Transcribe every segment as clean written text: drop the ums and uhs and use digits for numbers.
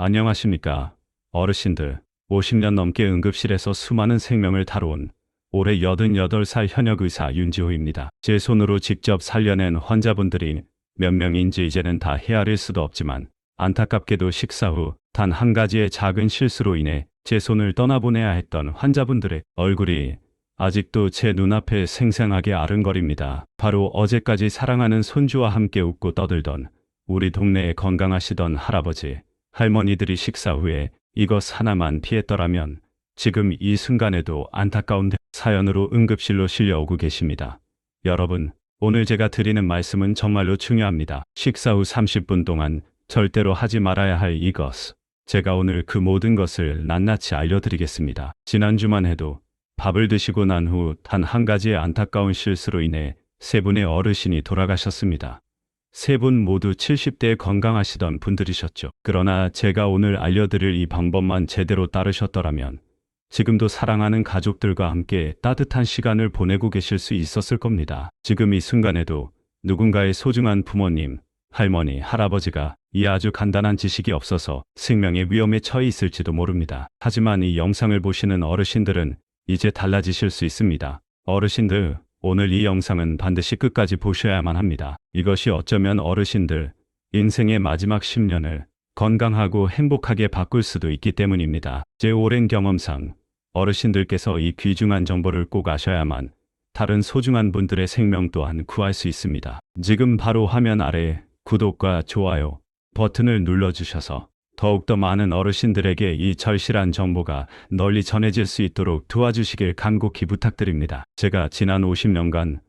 안녕하십니까. 어르신들, 50년 넘게 응급실에서 수많은 생명을 다뤄온 올해 88살 현역 의사 윤지호입니다. 제 손으로 직접 살려낸 환자분들이 몇 명인지 이제는 다 헤아릴 수도 없지만 안타깝게도 식사 후 단 한 가지의 작은 실수로 인해 제 손을 떠나보내야 했던 환자분들의 얼굴이 아직도 제 눈앞에 생생하게 아른거립니다. 바로 어제까지 사랑하는 손주와 함께 웃고 떠들던 우리 동네에 건강하시던 할아버지, 할머니들이 식사 후에 이것 하나만 피했더라면 지금 이 순간에도 안타까운 사연으로 응급실로 실려오고 계십니다. 여러분, 오늘 제가 드리는 말씀은 정말로 중요합니다. 식사 후 30분 동안 절대로 하지 말아야 할 이것. 제가 오늘 그 모든 것을 낱낱이 알려드리겠습니다. 지난주만 해도 밥을 드시고 난 후 단 한 가지의 안타까운 실수로 인해 세 분의 어르신이 돌아가셨습니다. 세 분 모두 70대에 건강하시던 분들이셨죠. 그러나 제가 오늘 알려드릴 이 방법만 제대로 따르셨더라면 지금도 사랑하는 가족들과 함께 따뜻한 시간을 보내고 계실 수 있었을 겁니다. 지금 이 순간에도 누군가의 소중한 부모님, 할머니, 할아버지가 이 아주 간단한 지식이 없어서 생명의 위험에 처해 있을지도 모릅니다. 하지만 이 영상을 보시는 어르신들은 이제 달라지실 수 있습니다. 어르신들, 오늘 이 영상은 반드시 끝까지 보셔야만 합니다. 이것이 어쩌면 어르신들 인생의 마지막 10년을 건강하고 행복하게 바꿀 수도 있기 때문입니다. 제 오랜 경험상 어르신들께서 이 귀중한 정보를 꼭 아셔야만 다른 소중한 분들의 생명 또한 구할 수 있습니다. 지금 바로 화면 아래 구독과 좋아요 버튼을 눌러주셔서 더욱더 많은 어르신들에게 이 절실한 정보가 널리 전해질 수 있도록 도와주시길 간곡히 부탁드립니다. 제가 지난 50년간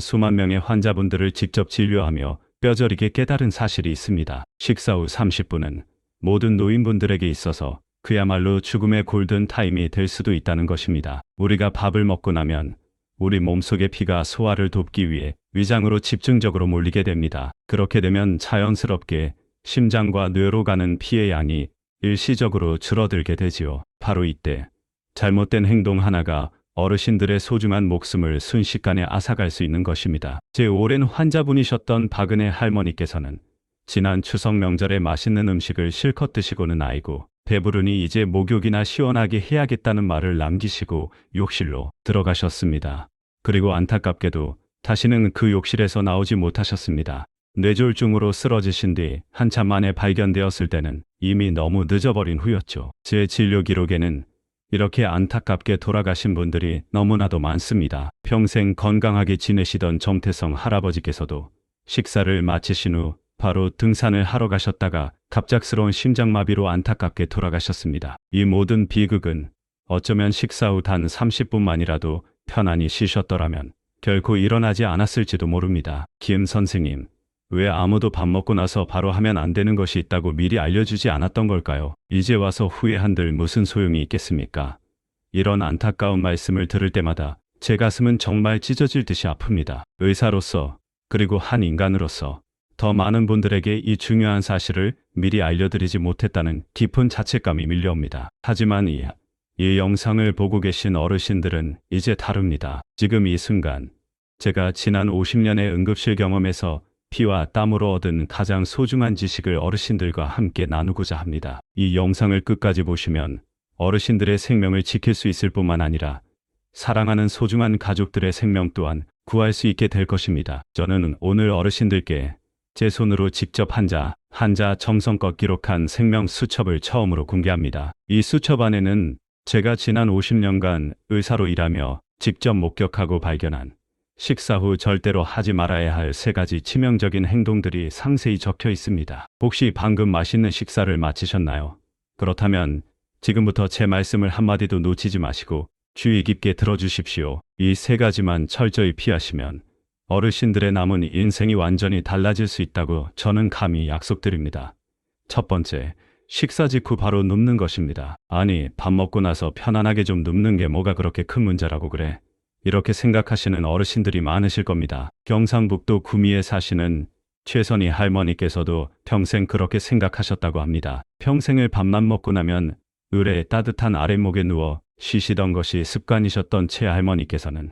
수만 명의 환자분들을 직접 진료하며 뼈저리게 깨달은 사실이 있습니다. 식사 후 30분은 모든 노인분들에게 있어서 그야말로 죽음의 골든 타임이 될 수도 있다는 것입니다. 우리가 밥을 먹고 나면 우리 몸속의 피가 소화를 돕기 위해 위장으로 집중적으로 몰리게 됩니다. 그렇게 되면 자연스럽게 심장과 뇌로 가는 피의 양이 일시적으로 줄어들게 되지요. 바로 이때 잘못된 행동 하나가 어르신들의 소중한 목숨을 순식간에 앗아갈 수 있는 것입니다. 제 오랜 환자분이셨던 박은혜 할머니께서는 지난 추석 명절에 맛있는 음식을 실컷 드시고는 아이고 배부르니 이제 목욕이나 시원하게 해야겠다는 말을 남기시고 욕실로 들어가셨습니다. 그리고 안타깝게도 다시는 그 욕실에서 나오지 못하셨습니다. 뇌졸중으로 쓰러지신 뒤 한참 만에 발견되었을 때는 이미 너무 늦어버린 후였죠. 제 진료 기록에는 이렇게 안타깝게 돌아가신 분들이 너무나도 많습니다. 평생 건강하게 지내시던 정태성 할아버지께서도 식사를 마치신 후 바로 등산을 하러 가셨다가 갑작스러운 심장마비로 안타깝게 돌아가셨습니다. 이 모든 비극은 어쩌면 식사 후 단 30분만이라도 편안히 쉬셨더라면 결코 일어나지 않았을지도 모릅니다. 김 선생님, 왜 아무도 밥 먹고 나서 바로 하면 안 되는 것이 있다고 미리 알려주지 않았던 걸까요? 이제 와서 후회한들 무슨 소용이 있겠습니까? 이런 안타까운 말씀을 들을 때마다 제 가슴은 정말 찢어질 듯이 아픕니다. 의사로서 그리고 한 인간으로서 더 많은 분들에게 이 중요한 사실을 미리 알려드리지 못했다는 깊은 자책감이 밀려옵니다. 하지만 이 영상을 보고 계신 어르신들은 이제 다릅니다. 지금 이 순간 제가 지난 50년의 응급실 경험에서 피와 땀으로 얻은 가장 소중한 지식을 어르신들과 함께 나누고자 합니다. 이 영상을 끝까지 보시면 어르신들의 생명을 지킬 수 있을 뿐만 아니라 사랑하는 소중한 가족들의 생명 또한 구할 수 있게 될 것입니다. 저는 오늘 어르신들께 제 손으로 직접 한자 정성껏 기록한 생명 수첩을 처음으로 공개합니다. 이 수첩 안에는 제가 지난 50년간 의사로 일하며 직접 목격하고 발견한 식사 후 절대로 하지 말아야 할 3가지 치명적인 행동들이 상세히 적혀 있습니다. 혹시 방금 맛있는 식사를 마치셨나요? 그렇다면 지금부터 제 말씀을 한마디도 놓치지 마시고 주의 깊게 들어주십시오. 이 3가지만 철저히 피하시면 어르신들의 남은 인생이 완전히 달라질 수 있다고 저는 감히 약속드립니다. 첫 번째, 식사 직후 바로 눕는 것입니다. 아니, 밥 먹고 나서 편안하게 좀 눕는 게 뭐가 그렇게 큰 문제라고 그래? 이렇게 생각하시는 어르신들이 많으실 겁니다. 경상북도 구미에 사시는 최선희 할머니께서도 평생 그렇게 생각하셨다고 합니다. 평생을 밥만 먹고 나면 을의 따뜻한 아랫목에 누워 쉬시던 것이 습관이셨던 최 할머니께서는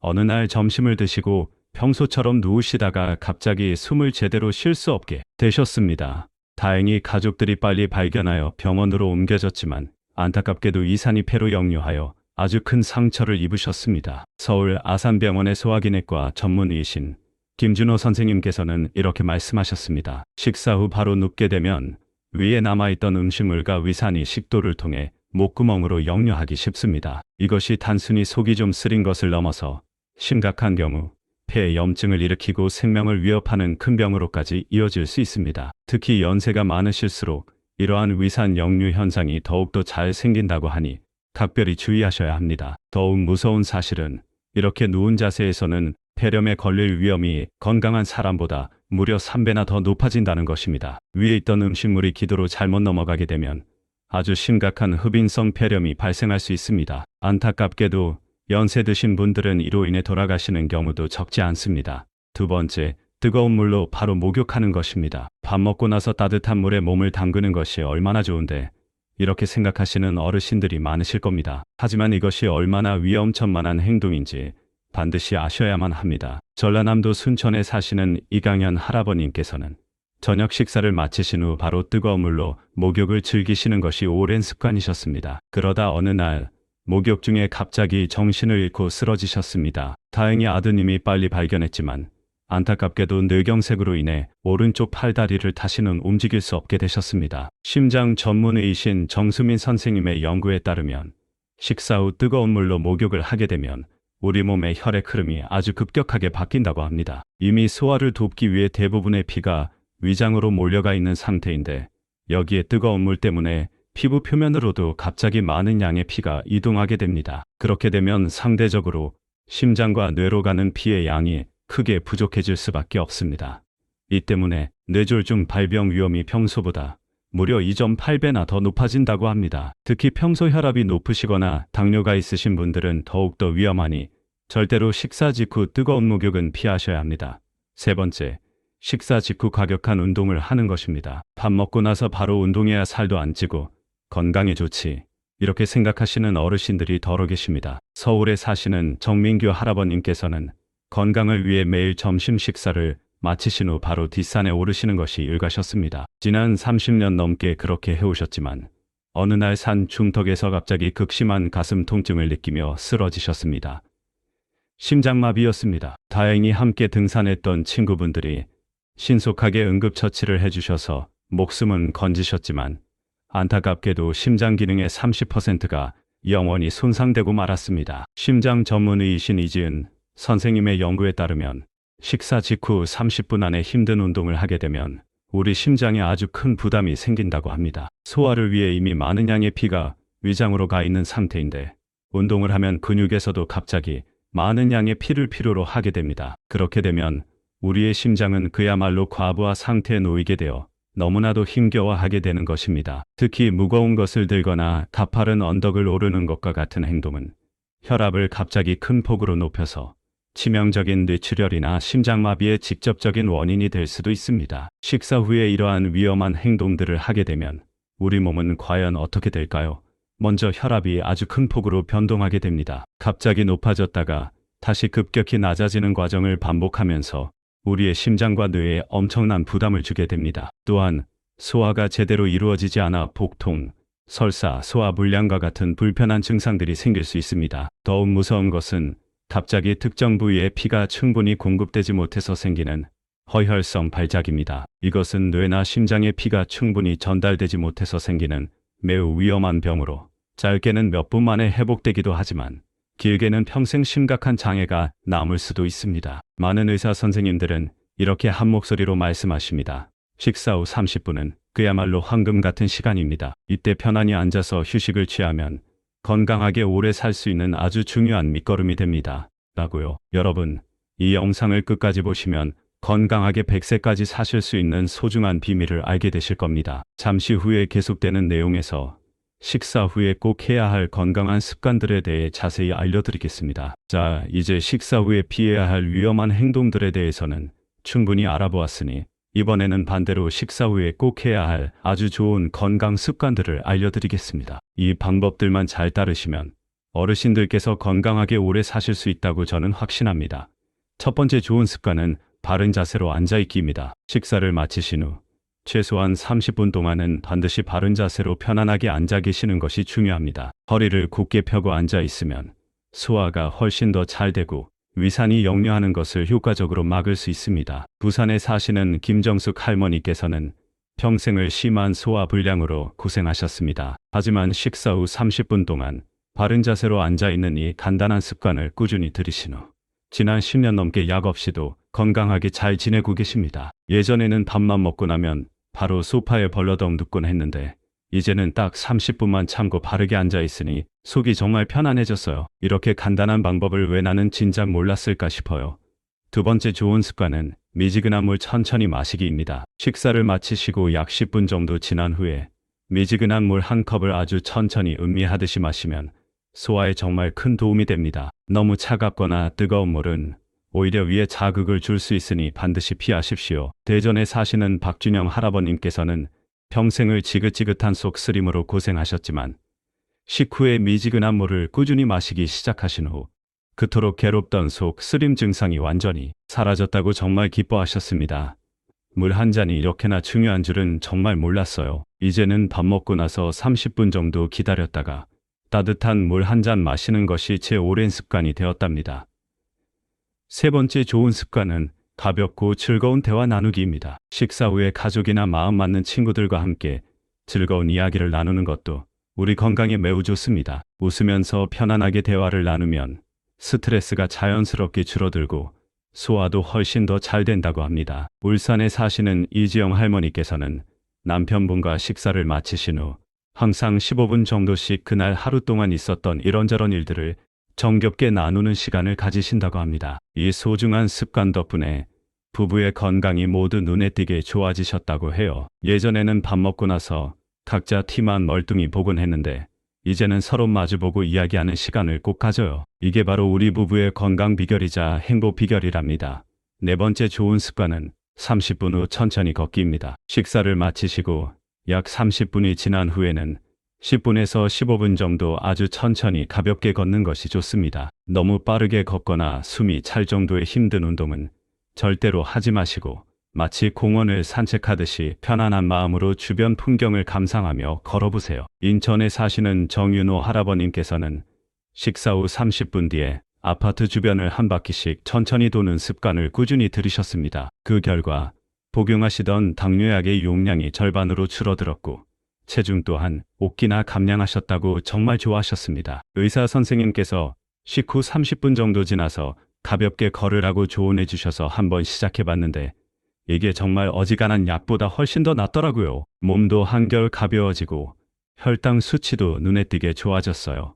어느 날 점심을 드시고 평소처럼 누우시다가 갑자기 숨을 제대로 쉴 수 없게 되셨습니다. 다행히 가족들이 빨리 발견하여 병원으로 옮겨졌지만 안타깝게도 이산이 폐로 역류하여 아주 큰 상처를 입으셨습니다. 서울 아산병원의 소화기내과 전문의이신 김준호 선생님께서는 이렇게 말씀하셨습니다. 식사 후 바로 눕게 되면 위에 남아있던 음식물과 위산이 식도를 통해 목구멍으로 역류하기 쉽습니다. 이것이 단순히 속이 좀 쓰린 것을 넘어서 심각한 경우 폐에 염증을 일으키고 생명을 위협하는 큰 병으로까지 이어질 수 있습니다. 특히 연세가 많으실수록 이러한 위산 역류 현상이 더욱더 잘 생긴다고 하니 각별히 주의하셔야 합니다. 더욱 무서운 사실은 이렇게 누운 자세에서는 폐렴에 걸릴 위험이 건강한 사람보다 무려 3배나 더 높아진다는 것입니다. 위에 있던 음식물이 기도로 잘못 넘어가게 되면 아주 심각한 흡인성 폐렴이 발생할 수 있습니다. 안타깝게도 연세 드신 분들은 이로 인해 돌아가시는 경우도 적지 않습니다. 두 번째, 뜨거운 물로 바로 목욕하는 것입니다. 밥 먹고 나서 따뜻한 물에 몸을 담그는 것이 얼마나 좋은데 이렇게 생각하시는 어르신들이 많으실 겁니다. 하지만 이것이 얼마나 위험천만한 행동인지 반드시 아셔야만 합니다. 전라남도 순천에 사시는 이강현 할아버님께서는 저녁 식사를 마치신 후 바로 뜨거운 물로 목욕을 즐기시는 것이 오랜 습관이셨습니다. 그러다 어느 날 목욕 중에 갑자기 정신을 잃고 쓰러지셨습니다. 다행히 아드님이 빨리 발견했지만 안타깝게도 뇌경색으로 인해 오른쪽 팔다리를 다시는 움직일 수 없게 되셨습니다. 심장 전문의이신 정수민 선생님의 연구에 따르면 식사 후 뜨거운 물로 목욕을 하게 되면 우리 몸의 혈액 흐름이 아주 급격하게 바뀐다고 합니다. 이미 소화를 돕기 위해 대부분의 피가 위장으로 몰려가 있는 상태인데 여기에 뜨거운 물 때문에 피부 표면으로도 갑자기 많은 양의 피가 이동하게 됩니다. 그렇게 되면 상대적으로 심장과 뇌로 가는 피의 양이 크게 부족해질 수밖에 없습니다. 이 때문에 뇌졸중 발병 위험이 평소보다 무려 2.8배나 더 높아진다고 합니다. 특히 평소 혈압이 높으시거나 당뇨가 있으신 분들은 더욱더 위험하니 절대로 식사 직후 뜨거운 목욕은 피하셔야 합니다. 세 번째, 식사 직후 과격한 운동을 하는 것입니다. 밥 먹고 나서 바로 운동해야 살도 안 찌고 건강에 좋지. 이렇게 생각하시는 어르신들이 더러 계십니다. 서울에 사시는 정민규 할아버님께서는 건강을 위해 매일 점심 식사를 마치신 후 바로 뒷산에 오르시는 것이 일과셨습니다. 지난 30년 넘게 그렇게 해오셨지만 어느 날 산 중턱에서 갑자기 극심한 가슴 통증을 느끼며 쓰러지셨습니다. 심장마비였습니다. 다행히 함께 등산했던 친구분들이 신속하게 응급처치를 해주셔서 목숨은 건지셨지만 안타깝게도 심장 기능의 30%가 영원히 손상되고 말았습니다. 심장 전문의이신 이지은 선생님의 연구에 따르면 식사 직후 30분 안에 힘든 운동을 하게 되면 우리 심장에 아주 큰 부담이 생긴다고 합니다. 소화를 위해 이미 많은 양의 피가 위장으로 가 있는 상태인데 운동을 하면 근육에서도 갑자기 많은 양의 피를 필요로 하게 됩니다. 그렇게 되면 우리의 심장은 그야말로 과부하 상태에 놓이게 되어 너무나도 힘겨워하게 되는 것입니다. 특히 무거운 것을 들거나 가파른 언덕을 오르는 것과 같은 행동은 혈압을 갑자기 큰 폭으로 높여서 치명적인 뇌출혈이나 심장마비의 직접적인 원인이 될 수도 있습니다. 식사 후에 이러한 위험한 행동들을 하게 되면 우리 몸은 과연 어떻게 될까요? 먼저 혈압이 아주 큰 폭으로 변동하게 됩니다. 갑자기 높아졌다가 다시 급격히 낮아지는 과정을 반복하면서 우리의 심장과 뇌에 엄청난 부담을 주게 됩니다. 또한 소화가 제대로 이루어지지 않아 복통, 설사, 소화불량과 같은 불편한 증상들이 생길 수 있습니다. 더욱 무서운 것은 갑자기 특정 부위에 피가 충분히 공급되지 못해서 생기는 허혈성 발작입니다. 이것은 뇌나 심장에 피가 충분히 전달되지 못해서 생기는 매우 위험한 병으로 짧게는 몇 분 만에 회복되기도 하지만 길게는 평생 심각한 장애가 남을 수도 있습니다. 많은 의사 선생님들은 이렇게 한 목소리로 말씀하십니다. 식사 후 30분은 그야말로 황금 같은 시간입니다. 이때 편안히 앉아서 휴식을 취하면 건강하게 오래 살 수 있는 아주 중요한 밑거름이 됩니다. 라고요. 여러분, 이 영상을 끝까지 보시면 건강하게 100세까지 사실 수 있는 소중한 비밀을 알게 되실 겁니다. 잠시 후에 계속되는 내용에서 식사 후에 꼭 해야 할 건강한 습관들에 대해 자세히 알려드리겠습니다. 자, 이제 식사 후에 피해야 할 위험한 행동들에 대해서는 충분히 알아보았으니 이번에는 반대로 식사 후에 꼭 해야 할 아주 좋은 건강 습관들을 알려드리겠습니다. 이 방법들만 잘 따르시면 어르신들께서 건강하게 오래 사실 수 있다고 저는 확신합니다. 첫 번째 좋은 습관은 바른 자세로 앉아있기입니다. 식사를 마치신 후 최소한 30분 동안은 반드시 바른 자세로 편안하게 앉아 계시는 것이 중요합니다. 허리를 굳게 펴고 앉아 있으면 소화가 훨씬 더 잘 되고 위산이 역류하는 것을 효과적으로 막을 수 있습니다. 부산에 사시는 김정숙 할머니께서는 평생을 심한 소화 불량으로 고생하셨습니다. 하지만 식사 후 30분 동안 바른 자세로 앉아 있는 이 간단한 습관을 꾸준히 들이신 후 지난 10년 넘게 약 없이도 건강하게 잘 지내고 계십니다. 예전에는 밥만 먹고 나면 바로 소파에 벌러덩 눕곤 했는데 이제는 딱 30분만 참고 바르게 앉아 있으니 속이 정말 편안해졌어요. 이렇게 간단한 방법을 왜 나는 진작 몰랐을까 싶어요. 두 번째 좋은 습관은 미지근한 물 천천히 마시기입니다. 식사를 마치시고 약 10분 정도 지난 후에 미지근한 물 한 컵을 아주 천천히 음미하듯이 마시면 소화에 정말 큰 도움이 됩니다. 너무 차갑거나 뜨거운 물은 오히려 위에 자극을 줄 수 있으니 반드시 피하십시오. 대전에 사시는 박준영 할아버님께서는 평생을 지긋지긋한 속 쓰림으로 고생하셨지만 식후에 미지근한 물을 꾸준히 마시기 시작하신 후 그토록 괴롭던 속 쓰림 증상이 완전히 사라졌다고 정말 기뻐하셨습니다. 물 한 잔이 이렇게나 중요한 줄은 정말 몰랐어요. 이제는 밥 먹고 나서 30분 정도 기다렸다가 따뜻한 물 한 잔 마시는 것이 제 오랜 습관이 되었답니다. 세 번째 좋은 습관은 가볍고 즐거운 대화 나누기입니다. 식사 후에 가족이나 마음 맞는 친구들과 함께 즐거운 이야기를 나누는 것도 우리 건강에 매우 좋습니다. 웃으면서 편안하게 대화를 나누면 스트레스가 자연스럽게 줄어들고 소화도 훨씬 더 잘 된다고 합니다. 울산에 사시는 이지영 할머니께서는 남편분과 식사를 마치신 후 항상 15분 정도씩 그날 하루 동안 있었던 이런저런 일들을 정겹게 나누는 시간을 가지신다고 합니다. 이 소중한 습관 덕분에 부부의 건강이 모두 눈에 띄게 좋아지셨다고 해요. 예전에는 밥 먹고 나서 각자 티만 멀뚱히 보곤 했는데 이제는 서로 마주보고 이야기하는 시간을 꼭 가져요. 이게 바로 우리 부부의 건강 비결이자 행복 비결이랍니다. 네 번째 좋은 습관은 30분 후 천천히 걷기입니다. 식사를 마치시고 약 30분이 지난 후에는 10분에서 15분 정도 아주 천천히 가볍게 걷는 것이 좋습니다. 너무 빠르게 걷거나 숨이 찰 정도의 힘든 운동은 절대로 하지 마시고 마치 공원을 산책하듯이 편안한 마음으로 주변 풍경을 감상하며 걸어보세요. 인천에 사시는 정윤호 할아버님께서는 식사 후 30분 뒤에 아파트 주변을 한 바퀴씩 천천히 도는 습관을 꾸준히 들이셨습니다. 그 결과 복용하시던 당뇨약의 용량이 절반으로 줄어들었고 체중 또한 5kg나 감량하셨다고 정말 좋아하셨습니다. 의사 선생님께서 식후 30분 정도 지나서 가볍게 걸으라고 조언해 주셔서 한번 시작해 봤는데 이게 정말 어지간한 약보다 훨씬 더 낫더라고요. 몸도 한결 가벼워지고 혈당 수치도 눈에 띄게 좋아졌어요.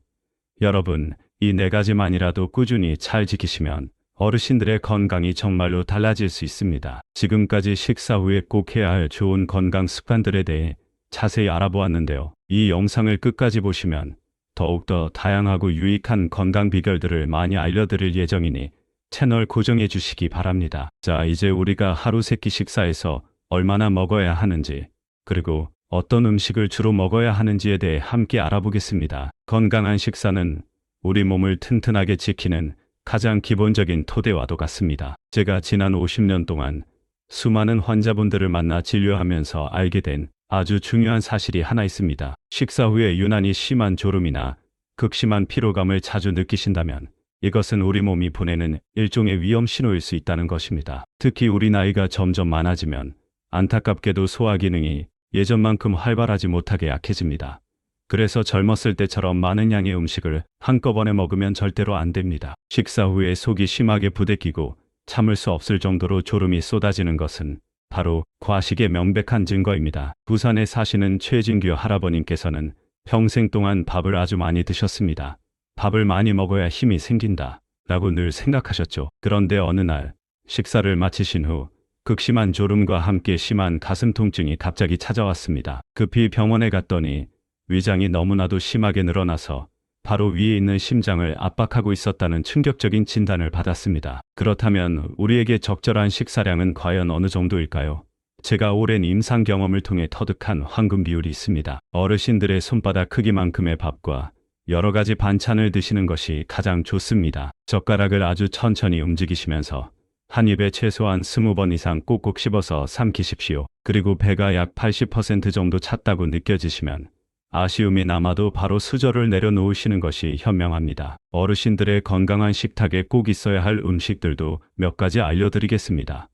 여러분, 이 네 가지만이라도 꾸준히 잘 지키시면 어르신들의 건강이 정말로 달라질 수 있습니다. 지금까지 식사 후에 꼭 해야 할 좋은 건강 습관들에 대해 자세히 알아보았는데요. 이 영상을 끝까지 보시면 더욱더 다양하고 유익한 건강 비결들을 많이 알려드릴 예정이니 채널 고정해 주시기 바랍니다. 자, 이제 우리가 하루 세 끼 식사에서 얼마나 먹어야 하는지, 그리고 어떤 음식을 주로 먹어야 하는지에 대해 함께 알아보겠습니다. 건강한 식사는 우리 몸을 튼튼하게 지키는 가장 기본적인 토대와도 같습니다. 제가 지난 50년 동안 수많은 환자분들을 만나 진료하면서 알게 된 아주 중요한 사실이 하나 있습니다. 식사 후에 유난히 심한 졸음이나 극심한 피로감을 자주 느끼신다면 이것은 우리 몸이 보내는 일종의 위험 신호일 수 있다는 것입니다. 특히 우리 나이가 점점 많아지면 안타깝게도 소화 기능이 예전만큼 활발하지 못하게 약해집니다. 그래서 젊었을 때처럼 많은 양의 음식을 한꺼번에 먹으면 절대로 안 됩니다. 식사 후에 속이 심하게 부대끼고 참을 수 없을 정도로 졸음이 쏟아지는 것은 바로 과식의 명백한 증거입니다. 부산에 사시는 최진규 할아버님께서는 평생 동안 밥을 아주 많이 드셨습니다. 밥을 많이 먹어야 힘이 생긴다 라고 늘 생각하셨죠. 그런데 어느 날 식사를 마치신 후 극심한 졸음과 함께 심한 가슴 통증이 갑자기 찾아왔습니다. 급히 병원에 갔더니 위장이 너무나도 심하게 늘어나서 바로 위에 있는 심장을 압박하고 있었다는 충격적인 진단을 받았습니다. 그렇다면 우리에게 적절한 식사량은 과연 어느 정도일까요? 제가 오랜 임상 경험을 통해 터득한 황금 비율이 있습니다. 어르신들의 손바닥 크기만큼의 밥과 여러 가지 반찬을 드시는 것이 가장 좋습니다. 젓가락을 아주 천천히 움직이시면서 한 입에 최소한 20번 이상 꼭꼭 씹어서 삼키십시오. 그리고 배가 약 80% 정도 찼다고 느껴지시면 아쉬움이 남아도 바로 수저를 내려놓으시는 것이 현명합니다. 어르신들의 건강한 식탁에 꼭 있어야 할 음식들도 몇 가지 알려드리겠습니다.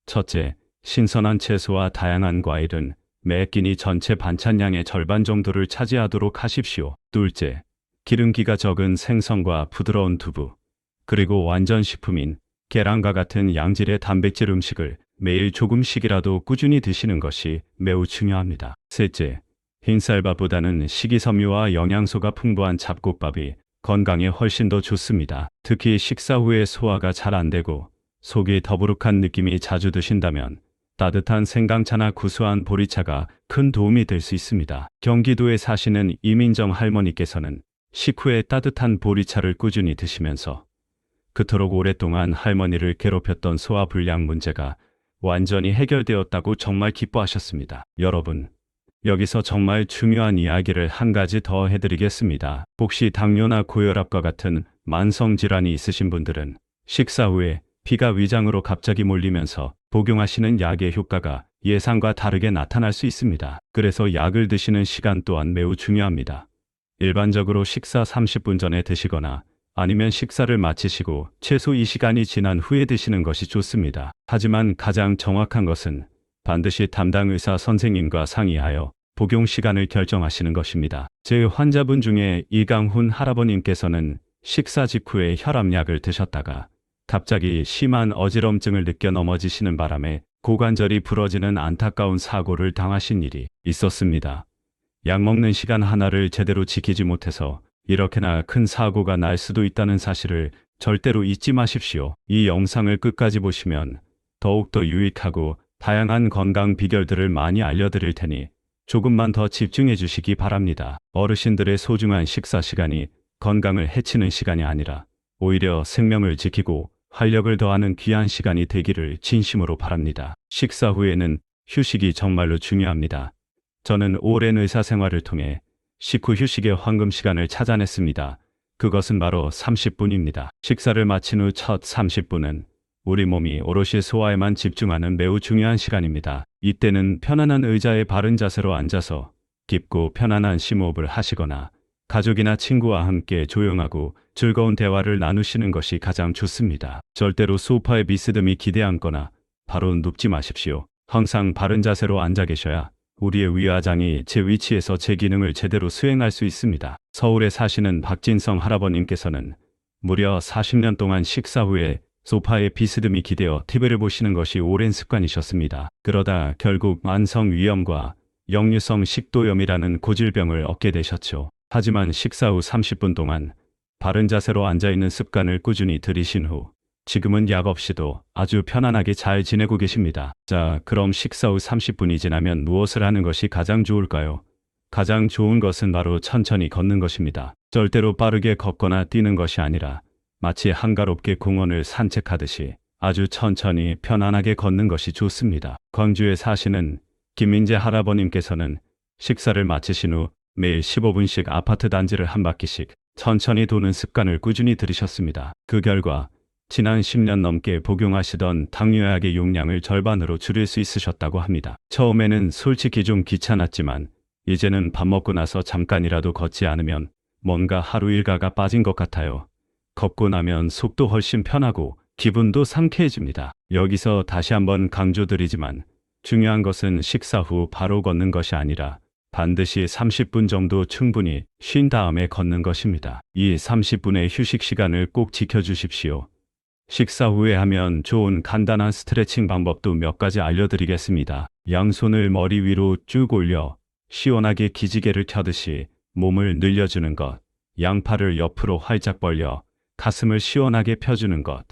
첫째, 신선한 채소와 다양한 과일은 매 끼니 전체 반찬량의 절반 정도를 차지하도록 하십시오. 둘째, 기름기가 적은 생선과 부드러운 두부, 그리고 완전 식품인 계란과 같은 양질의 단백질 음식을 매일 조금씩이라도 꾸준히 드시는 것이 매우 중요합니다. 셋째, 흰쌀밥보다는 식이섬유와 영양소가 풍부한 잡곡밥이 건강에 훨씬 더 좋습니다. 특히 식사 후에 소화가 잘 안 되고 속이 더부룩한 느낌이 자주 드신다면 따뜻한 생강차나 구수한 보리차가 큰 도움이 될 수 있습니다. 경기도에 사시는 이민정 할머니께서는 식후에 따뜻한 보리차를 꾸준히 드시면서 그토록 오랫동안 할머니를 괴롭혔던 소화불량 문제가 완전히 해결되었다고 정말 기뻐하셨습니다. 여러분, 여기서 정말 중요한 이야기를 한 가지 더 해드리겠습니다. 혹시 당뇨나 고혈압과 같은 만성질환이 있으신 분들은 식사 후에 피가 위장으로 갑자기 몰리면서 복용하시는 약의 효과가 예상과 다르게 나타날 수 있습니다. 그래서 약을 드시는 시간 또한 매우 중요합니다. 일반적으로 식사 30분 전에 드시거나 아니면 식사를 마치시고 최소 이 시간이 지난 후에 드시는 것이 좋습니다. 하지만 가장 정확한 것은 반드시 담당 의사 선생님과 상의하여 복용 시간을 결정하시는 것입니다. 제 환자분 중에 이강훈 할아버님께서는 식사 직후에 혈압약을 드셨다가 갑자기 심한 어지럼증을 느껴 넘어지시는 바람에 고관절이 부러지는 안타까운 사고를 당하신 일이 있었습니다. 약 먹는 시간 하나를 제대로 지키지 못해서 이렇게나 큰 사고가 날 수도 있다는 사실을 절대로 잊지 마십시오. 이 영상을 끝까지 보시면 더욱더 유익하고 다양한 건강 비결들을 많이 알려드릴 테니 조금만 더 집중해 주시기 바랍니다. 어르신들의 소중한 식사 시간이 건강을 해치는 시간이 아니라 오히려 생명을 지키고 활력을 더하는 귀한 시간이 되기를 진심으로 바랍니다. 식사 후에는 휴식이 정말로 중요합니다. 저는 오랜 의사 생활을 통해 식후 휴식의 황금 시간을 찾아냈습니다. 그것은 바로 30분입니다. 식사를 마친 후 첫 30분은 우리 몸이 오롯이 소화에만 집중하는 매우 중요한 시간입니다. 이때는 편안한 의자에 바른 자세로 앉아서 깊고 편안한 심호흡을 하시거나 가족이나 친구와 함께 조용하고 즐거운 대화를 나누시는 것이 가장 좋습니다. 절대로 소파에 비스듬히 기대앉거나 바로 눕지 마십시오. 항상 바른 자세로 앉아 계셔야 우리의 위화장이 제 위치에서 제 기능을 제대로 수행할 수 있습니다. 서울에 사시는 박진성 할아버님께서는 무려 40년 동안 식사 후에 소파에 비스듬히 기대어 TV를 보시는 것이 오랜 습관이셨습니다. 그러다 결국 만성위염과 역류성 식도염이라는 고질병을 얻게 되셨죠. 하지만 식사 후 30분 동안 바른 자세로 앉아있는 습관을 꾸준히 들이신 후 지금은 약 없이도 아주 편안하게 잘 지내고 계십니다. 자, 그럼 식사 후 30분이 지나면 무엇을 하는 것이 가장 좋을까요? 가장 좋은 것은 바로 천천히 걷는 것입니다. 절대로 빠르게 걷거나 뛰는 것이 아니라 마치 한가롭게 공원을 산책하듯이 아주 천천히 편안하게 걷는 것이 좋습니다. 광주에 사시는 김민재 할아버님께서는 식사를 마치신 후 매일 15분씩 아파트 단지를 한 바퀴씩 천천히 도는 습관을 꾸준히 들이셨습니다. 그 결과 지난 10년 넘게 복용하시던 당뇨약의 용량을 절반으로 줄일 수 있으셨다고 합니다. 처음에는 솔직히 좀 귀찮았지만 이제는 밥 먹고 나서 잠깐이라도 걷지 않으면 뭔가 하루 일과가 빠진 것 같아요. 걷고 나면 속도 훨씬 편하고 기분도 상쾌해집니다. 여기서 다시 한번 강조드리지만 중요한 것은 식사 후 바로 걷는 것이 아니라 반드시 30분 정도 충분히 쉰 다음에 걷는 것입니다. 이 30분의 휴식 시간을 꼭 지켜주십시오. 식사 후에 하면 좋은 간단한 스트레칭 방법도 몇 가지 알려드리겠습니다. 양손을 머리 위로 쭉 올려 시원하게 기지개를 켜듯이 몸을 늘려주는 것, 양팔을 옆으로 활짝 벌려 가슴을 시원하게 펴주는 것,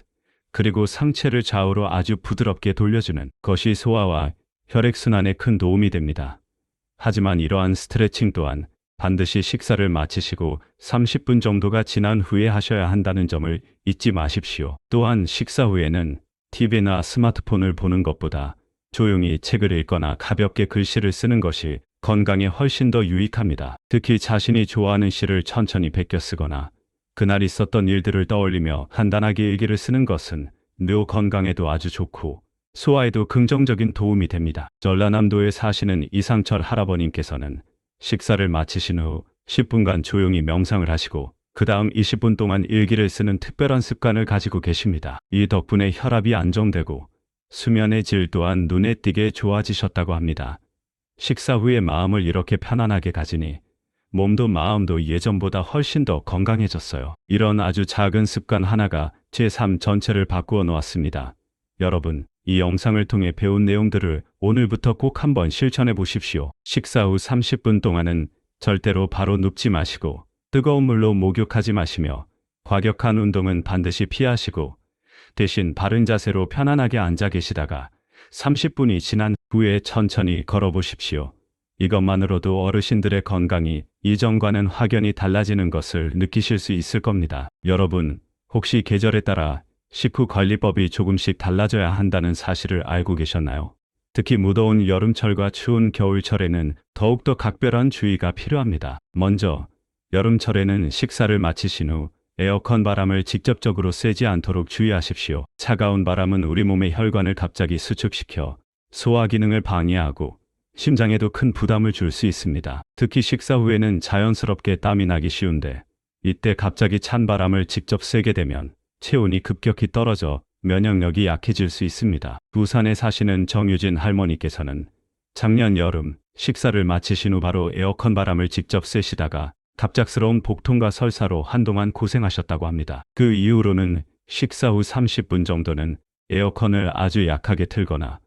그리고 상체를 좌우로 아주 부드럽게 돌려주는 것이 소화와 혈액순환에 큰 도움이 됩니다. 하지만 이러한 스트레칭 또한 반드시 식사를 마치시고 30분 정도가 지난 후에 하셔야 한다는 점을 잊지 마십시오. 또한 식사 후에는 TV나 스마트폰을 보는 것보다 조용히 책을 읽거나 가볍게 글씨를 쓰는 것이 건강에 훨씬 더 유익합니다. 특히 자신이 좋아하는 시를 천천히 베껴 쓰거나 그날 있었던 일들을 떠올리며 간단하게 일기를 쓰는 것은 뇌 건강에도 아주 좋고 소화에도 긍정적인 도움이 됩니다. 전라남도에 사시는 이상철 할아버님께서는 식사를 마치신 후 10분간 조용히 명상을 하시고 그 다음 20분 동안 일기를 쓰는 특별한 습관을 가지고 계십니다. 이 덕분에 혈압이 안정되고 수면의 질 또한 눈에 띄게 좋아지셨다고 합니다. 식사 후에 마음을 이렇게 편안하게 가지니 몸도 마음도 예전보다 훨씬 더 건강해졌어요. 이런 아주 작은 습관 하나가 제 삶 전체를 바꾸어 놓았습니다. 여러분, 이 영상을 통해 배운 내용들을 오늘부터 꼭 한번 실천해 보십시오. 식사 후 30분 동안은 절대로 바로 눕지 마시고 뜨거운 물로 목욕하지 마시며 과격한 운동은 반드시 피하시고 대신 바른 자세로 편안하게 앉아 계시다가 30분이 지난 후에 천천히 걸어 보십시오. 이것만으로도 어르신들의 건강이 이전과는 확연히 달라지는 것을 느끼실 수 있을 겁니다. 여러분, 혹시 계절에 따라 식후 관리법이 조금씩 달라져야 한다는 사실을 알고 계셨나요? 특히 무더운 여름철과 추운 겨울철에는 더욱더 각별한 주의가 필요합니다. 먼저, 여름철에는 식사를 마치신 후 에어컨 바람을 직접적으로 쐬지 않도록 주의하십시오. 차가운 바람은 우리 몸의 혈관을 갑자기 수축시켜 소화 기능을 방해하고 심장에도 큰 부담을 줄 수 있습니다. 특히 식사 후에는 자연스럽게 땀이 나기 쉬운데 이때 갑자기 찬 바람을 직접 쐬게 되면 체온이 급격히 떨어져 면역력이 약해질 수 있습니다. 부산에 사시는 정유진 할머니께서는 작년 여름 식사를 마치신 후 바로 에어컨 바람을 직접 쐬시다가 갑작스러운 복통과 설사로 한동안 고생하셨다고 합니다. 그 이후로는 식사 후 30분 정도는 에어컨을 아주 약하게 틀거나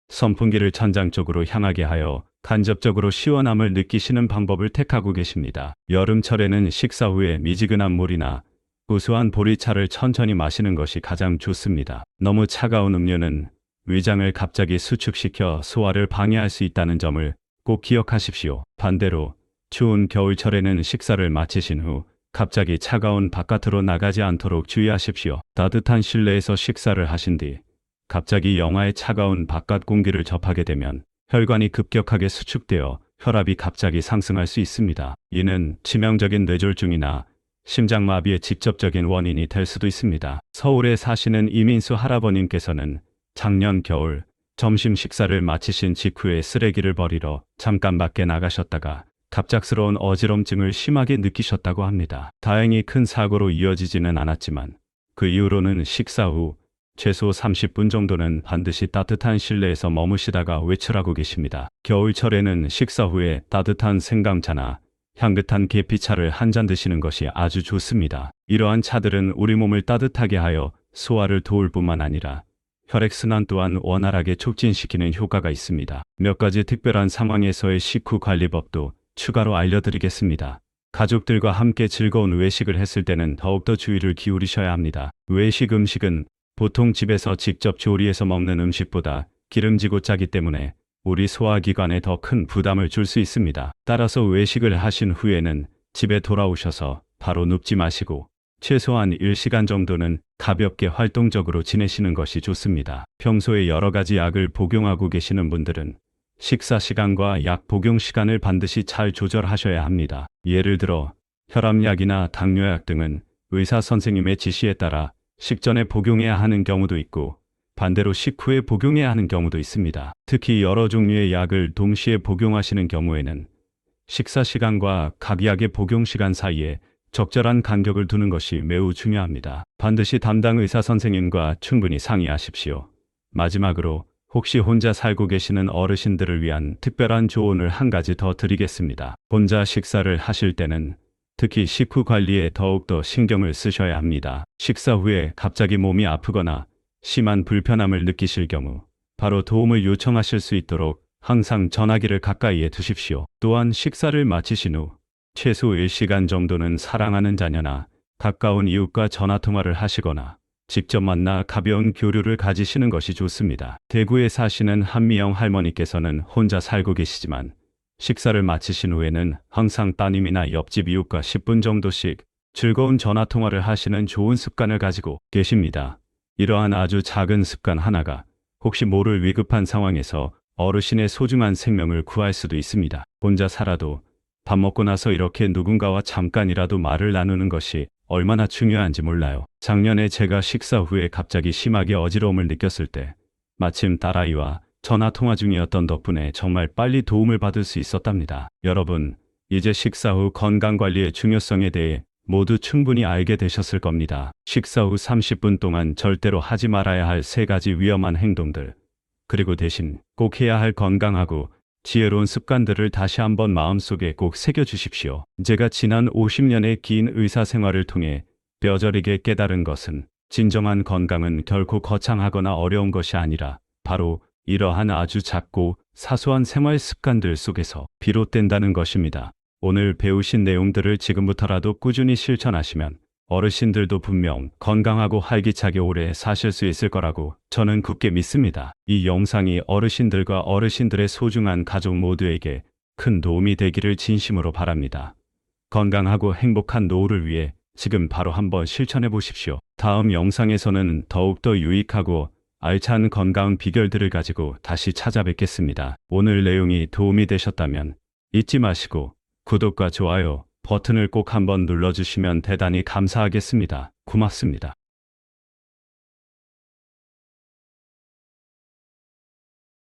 선풍기를 천장 쪽으로 향하게 하여 간접적으로 시원함을 느끼시는 방법을 택하고 계십니다. 여름철에는 식사 후에 미지근한 물이나 고소한 보리차를 천천히 마시는 것이 가장 좋습니다. 너무 차가운 음료는 위장을 갑자기 수축시켜 소화를 방해할 수 있다는 점을 꼭 기억하십시오. 반대로 추운 겨울철에는 식사를 마치신 후 갑자기 차가운 바깥으로 나가지 않도록 주의하십시오. 따뜻한 실내에서 식사를 하신 뒤 갑자기 영하의 차가운 바깥 공기를 접하게 되면 혈관이 급격하게 수축되어 혈압이 갑자기 상승할 수 있습니다. 이는 치명적인 뇌졸중이나 심장마비의 직접적인 원인이 될 수도 있습니다. 서울에 사시는 이민수 할아버님께서는 작년 겨울 점심 식사를 마치신 직후에 쓰레기를 버리러 잠깐 밖에 나가셨다가 갑작스러운 어지럼증을 심하게 느끼셨다고 합니다. 다행히 큰 사고로 이어지지는 않았지만 그 이후로는 식사 후 최소 30분 정도는 반드시 따뜻한 실내에서 머무시다가 외출하고 계십니다. 겨울철에는 식사 후에 따뜻한 생강차나 향긋한 계피차를 한 잔 드시는 것이 아주 좋습니다. 이러한 차들은 우리 몸을 따뜻하게 하여 소화를 도울 뿐만 아니라 혈액순환 또한 원활하게 촉진시키는 효과가 있습니다. 몇 가지 특별한 상황에서의 식후 관리법도 추가로 알려드리겠습니다. 가족들과 함께 즐거운 외식을 했을 때는 더욱더 주의를 기울이셔야 합니다. 외식 음식은 보통 집에서 직접 조리해서 먹는 음식보다 기름지고 짜기 때문에 우리 소화기관에 더 큰 부담을 줄 수 있습니다. 따라서 외식을 하신 후에는 집에 돌아오셔서 바로 눕지 마시고 최소한 1시간 정도는 가볍게 활동적으로 지내시는 것이 좋습니다. 평소에 여러 가지 약을 복용하고 계시는 분들은 식사 시간과 약 복용 시간을 반드시 잘 조절하셔야 합니다. 예를 들어 혈압약이나 당뇨약 등은 의사 선생님의 지시에 따라 식전에 복용해야 하는 경우도 있고 반대로 식후에 복용해야 하는 경우도 있습니다. 특히 여러 종류의 약을 동시에 복용하시는 경우에는 식사 시간과 각 약의 복용 시간 사이에 적절한 간격을 두는 것이 매우 중요합니다. 반드시 담당 의사 선생님과 충분히 상의하십시오. 마지막으로 혹시 혼자 살고 계시는 어르신들을 위한 특별한 조언을 한 가지 더 드리겠습니다. 혼자 식사를 하실 때는 특히 식후 관리에 더욱더 신경을 쓰셔야 합니다. 식사 후에 갑자기 몸이 아프거나 심한 불편함을 느끼실 경우 바로 도움을 요청하실 수 있도록 항상 전화기를 가까이에 두십시오. 또한 식사를 마치신 후 최소 1시간 정도는 사랑하는 자녀나 가까운 이웃과 전화통화를 하시거나 직접 만나 가벼운 교류를 가지시는 것이 좋습니다. 대구에 사시는 한미영 할머니께서는 혼자 살고 계시지만 식사를 마치신 후에는 항상 따님이나 옆집 이웃과 10분 정도씩 즐거운 전화통화를 하시는 좋은 습관을 가지고 계십니다. 이러한 아주 작은 습관 하나가 혹시 모를 위급한 상황에서 어르신의 소중한 생명을 구할 수도 있습니다. 혼자 살아도 밥 먹고 나서 이렇게 누군가와 잠깐이라도 말을 나누는 것이 얼마나 중요한지 몰라요. 작년에 제가 식사 후에 갑자기 심하게 어지러움을 느꼈을 때 마침 딸아이와 전화 통화 중이었던 덕분에 정말 빨리 도움을 받을 수 있었답니다. 여러분, 이제 식사 후 건강관리의 중요성에 대해 모두 충분히 알게 되셨을 겁니다. 식사 후 30분 동안 절대로 하지 말아야 할 3가지 위험한 행동들, 그리고 대신 꼭 해야 할 건강하고 지혜로운 습관들을 다시 한번 마음속에 꼭 새겨주십시오. 제가 지난 50년의 긴 의사 생활을 통해 뼈저리게 깨달은 것은 진정한 건강은 결코 거창하거나 어려운 것이 아니라 바로 이러한 아주 작고 사소한 생활 습관들 속에서 비롯된다는 것입니다. 오늘 배우신 내용들을 지금부터라도 꾸준히 실천하시면 어르신들도 분명 건강하고 활기차게 오래 사실 수 있을 거라고 저는 굳게 믿습니다. 이 영상이 어르신들과 어르신들의 소중한 가족 모두에게 큰 도움이 되기를 진심으로 바랍니다. 건강하고 행복한 노후를 위해 지금 바로 한번 실천해 보십시오. 다음 영상에서는 더욱더 유익하고 알찬 건강 비결들을 가지고 다시 찾아뵙겠습니다. 오늘 내용이 도움이 되셨다면 잊지 마시고 구독과 좋아요 버튼을 꼭 한번 눌러주시면 대단히 감사하겠습니다. 고맙습니다.